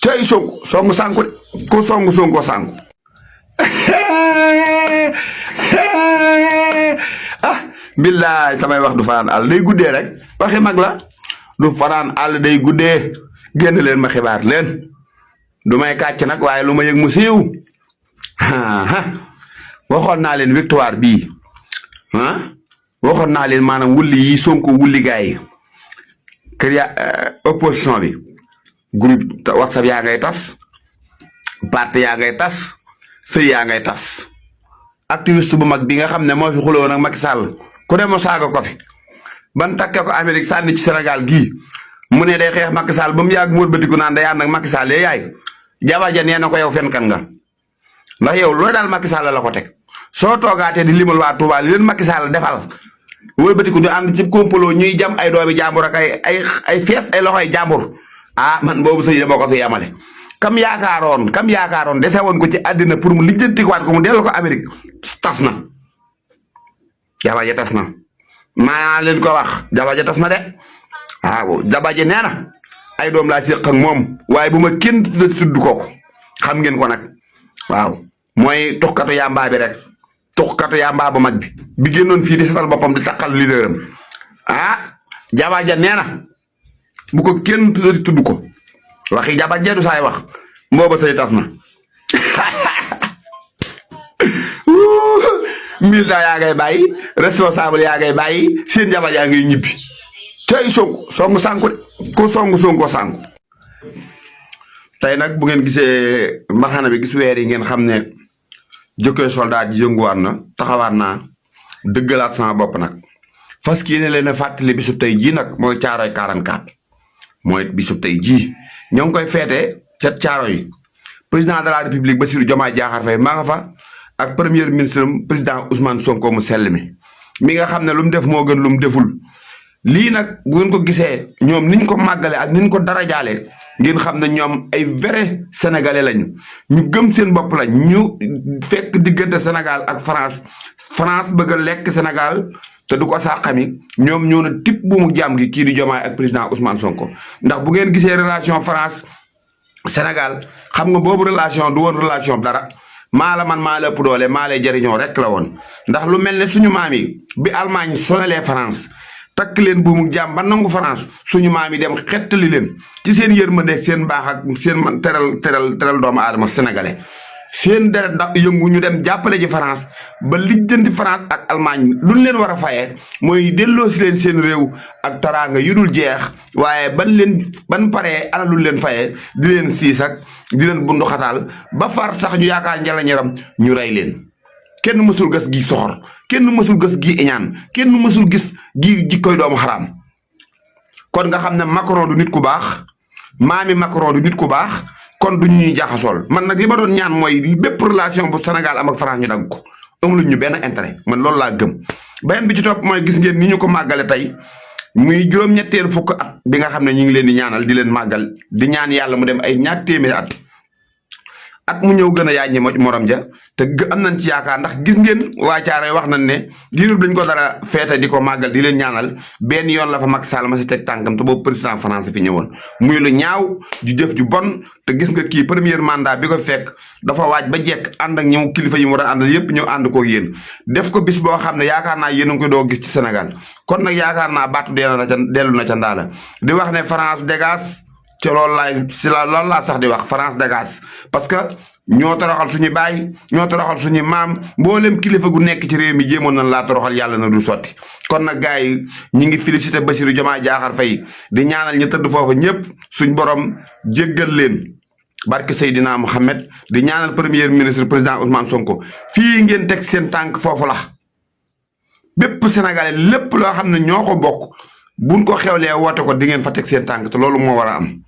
tey songu sànku de ku songu sànku ah billaay samay wax du fanaan àll day guddee rek waxi mag la du fanaan àll day guddee génn leen ma xibaar leen du may kàcc nag waaye lu ma yëg mu siiw waxoon naa leen victoire bii waxoon naa leen maanaam wulli yi Sonko wulli gaay yi kër ya opposition bi groupe WhatsApp yaa ngay tas parti yaa ngay tas sëy yaa ngay tas activiste bu mag bi nga xam ne moo fi xuloo nag Macky Sall ku ne mo saaga ko fi ban takke ko Amérique sànni ci Sénégal gii mu ne day xeex Macky Sall ba mu yàgg mu wëlbatiku naan day ànd ak Macky Sall yaay jabar ja nee na ko yow fenkan nga ndax yow loolu daal Macky Sall la ko teg soo toogaatee di limal waa Touba li leen Macky Sall defal wëlbatiku ñu ànd ci complot ñuy jam ay doomi jàmbur ak ay fees ay loxoy jàmbur ah man boobu sëy dama ko fi yamale kam yaakaaroon dese woon ko ci àddina pour mu lijjantikuwaat ko mu delloo ko Amérique tas na jabar ja tas na maa leen ko wax jabar ja tas na de waaw jabar ja nee na ay doom laa séq ak moom waaye bu ma kenn tudd kooku xam ngeen ko nag waaw mooy tuxkatu yàmbaa bi rek tuxkatu yàmbaa bu mag bi génnoon fii di setal boppam di takkal leaderam jabar ja nee na bu ko kenn tudd ko waxi jabar ja du saay wax mbooba say tas na militant yaa ngay bàyyi responsable yaa ngay bàyyi seen jabar yaa ngay ñibbi tey songu sànku de ku songu sànku tey nag bu ngeen gisee mbaxana bi gis weer yi ngeen xam ne jëkkee soldat ji yënguwaat na taxawaat naa dëggalaat sama bopp nag fas yéene leen a fàttali bisub tey jii nag mooy caaroy 44 mooy bisub tey jii ñoo ngi koy feete ca caaro yi président de la république Bassirou Diomaye Diakhar Faye maa nga fa ak premier ministre président Ousmane Sonko mu sell mi nga xam ne lu mu def moo gën lu mu deful lii nag bu ngeen ko gisee ñoom niñ ko màggale ak niñ ko darajaale ngeen xam ne ñoom ay vrai sénégalais lañu ñu gëm seen bopp lañ ñu fekk diggante Sénégal ak France bëgg a lekk Sénégal te du ko sàqami ñoom ñoo na tipp bu mu jàmm gi kii di Diomaye ak président Ousmane Sonko ndax bu ngeen gisee relation France Sénégal xam nga boobu relation du woon relation dara maa la ëpp doole maa lay jëriñoo rek la woon ndax lu mel ne suñu maam yi bi Allemagne sonalee France takk leen bu mu jàmm ba nangu France suñu maam yi dem xettali leen ci seen yërmande seen baax ak seen teral doomu aadama sénégalais seen deret da yëngu ñu dem jàppale ji France ba lijjanti France ak Allemagne luñ leen war a fayee mooy delloo si leen seen réew ak taraanga yu dul jeex waaye ban paree ana luñ leen fayee di leen siis ak di leen bundu xataal ba far sax ñu yaakaar njalañaram ñu rey leen kenn mësul gis gi soxor kenn mësul gis gi iñaan kenn mësul gis gi jikkoy doomu xaraam kon nga xam ne Macron du nit ku baax maami Macron du nit ku baax kon du ñuy jaxasool man nag li ma doon ñaan mooy bépp relation bu Sénégal am ak France ñu dagg ko amuluñ ñu benn intérêt man loolu laa gëm beneen bi ci topp mooy gis ngeen ni ñu ko màggale tey muy juróom-ñetteelu fukk at bi nga xam ne ñu ngi leen di ñaanal di leen màggal di ñaan yàlla mu dem ay ñaar téeméeri at mu ñëw gën a yaaññi morom ja te am nañ ci yaakaar ndax gis ngeen waa Caaroy wax nañ ne diirub dañ ko dara feete di ko màggal di leen ñaanal benn yoon la fa Macky Sall ma si teg tànkam te boobu président France fi ñëwoon muy lu ñaaw ju jëf ju bon te gis nga kii premier mandat bi ko fekk dafa waaj ba jekk ànd ak ñëw kilifa yi mu war a àndal yépp ñëw ànd koog yéen def ko bis boo xam ne yaakaar naa yéen a ngi koy doo gis ci Sénégal kon nag yaakaar naa battu dellu na ca ndaala di wax ne France dégage ci loolu laa sax di wax France dégage parce que ñoo toroxal suñu baay ñoo toroxal suñu maam mboolem kilifa gu nekk ci réew mi jéemoon nañ laa toroxal yàlla na du sotti kon nag gars yi ñi ngi félicité Bassirou Diomaye Diakhar Faye di ñaanal ñu tëdd foofu ñëpp suñ borom jéggal leen barke Seydina Mohamed di ñaanal premier ministre président Ousmane Sonko fii ngeen teg seen tànk foofu la bépp sénégalais lépp loo xam ne ñoo ko bokk buñ ko xewlee woote ko di ngeen fa teg seen tànk te loolu moo war a am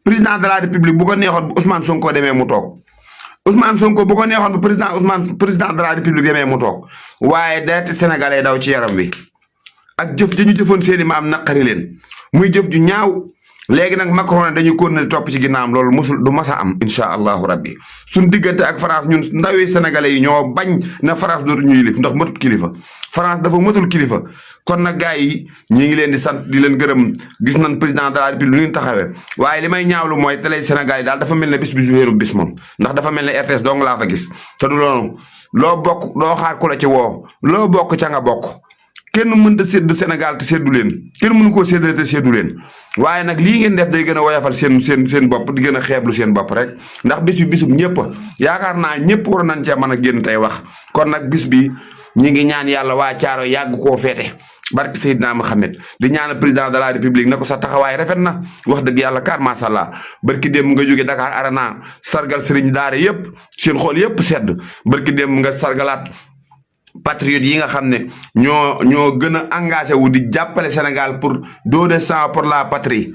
président de la république bu ko neexoon bu Ousmane Sonko demee mu toog Ousmane Sonko bu ko neexoon bu président de la république demee mu toog waaye deret sénégalais daw ci yaram wi ak jëf ji ñu jëfoon seeni maam naqari leen muy jëf ju ñaaw léegi nag Macron dañuy continuer topp ci ginnaawam loolu musul du mas a am incha allahu rabbi suñ diggante ak France ñun ndawi sénégalais yi ñoo bañ na France dootu ñu yilif ndax matut kilifa France dafa matul kilifa kon nag gars yi ñi ngi leen di sant di leen gërëm gis nañ président de la république lu ñu taxawee waaye li may ñaawlu mooy télé Sénégal yi daal dafa mel ne bis bisu wéeru bis moom ndax dafa mel ne RTS dong laa fa gis te du loolu loo bokk doo xaar ku la ci woo loo bokk ca nga bokk kenn mënta sédd Sénégal te séddu leen kenn mënu koo séddale te séddu leen waaye nag lii ngeen def day gën a woyafal seen bopp di gën a xeeblu seen bopp rek ndax bis bi bisub ñëpp yaakaar naa ñëpp war nañ cee mën a génn tey wax kon nag bis bi ñi ngi ñaan yàlla waa Caaro yàgg koo feete barke Seydina Mohamed di ñaan président de la république ne ko sa taxawaay rafet na wax dëgg yàlla kar macha allah barki dem nga jóge Dakar Arena sargal sëriñ daara yëpp seen xool yëpp sedd barki dem nga sargalaat patriote yi nga xam ne ñoo gën a engagé wu di jàppale Sénégal pour don de sang pour la patrie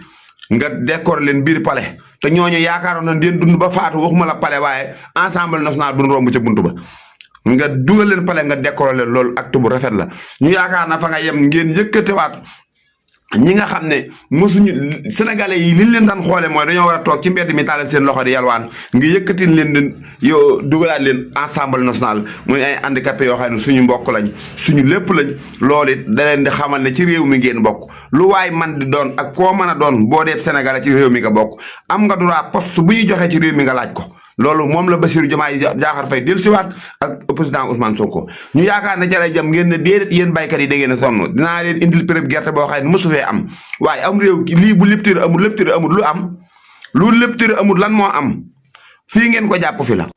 nga décor leen biir palais te ñooñu yaakaaroon na den dund ba faatu waxuma la palais waaye Assemblée nationale bu romb ca buntu ba nga dugal leen palais nga décor leen loolu acte bu rafet la ñu yaakaar na fa nga yem ngeen yëkkatewaat ñi nga xam ne mosuñu sénégalais yi liñ leen daan xoole mooy dañoo war a toog ci mbedd mi taalal seen loxo di yalwaan nga yëkkatin leen yow dugalaat leen Assemblée nationale muy ay handicapé yoo xam ne suñu mbokk lañ suñu lépp lañ loolu it da leen di xamal ne ci réew mi ngeen bokk lu waay man di doon ak koo mën a doon boo dee sénégalais ci réew mi nga bokk am nga droit poste bu ñu joxee ci réew mi nga laaj ko loolu moom la Bassirou Diomaye Diakhar Faye dellusiwaat ak président Ousmane Sonko ñu yaakaar ne ca lay jëm ngeen ne déedéet yéen baykat yi da ngeen a sonn dinaa leen indil prix gerte boo xam ne mosu fee am waaye am réew lii bu lecture amul lu am lu lecture amul lan moo am fii ngeen ko jàpp fi la